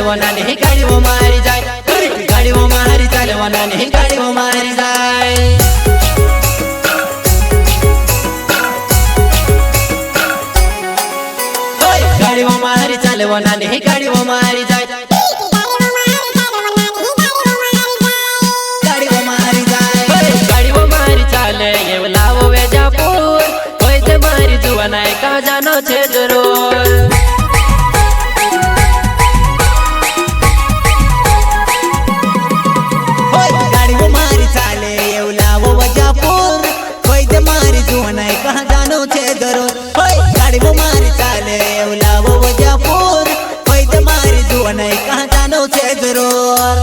ચાલવાના નહીં ગાડીઓ મારી જાય, ગાડીઓ મારી ચાલવાના નહીં ગાડીઓ મારી જાય. ગાડીઓ મારી ચાલવાના નહીં ગાડીઓ મારી જાય, ગાડીઓ મારી જાય. ગાડીઓ મારી ચાલે એવું લાવો વેજાપુર, કોઈ તે મારી જુવાના કાજાનો છે જરૂર. ગાડીઓ મારી ચાલે એવું લાવો વેજાપુર, કોઈ તે મારી જુવાના કાજાનો છે જરૂર. ગાડીઓ મારી ચાલે એવું લાવો વેજાપુર, કોઈ તે મારી જુવાના કાજાનો છે જરૂર.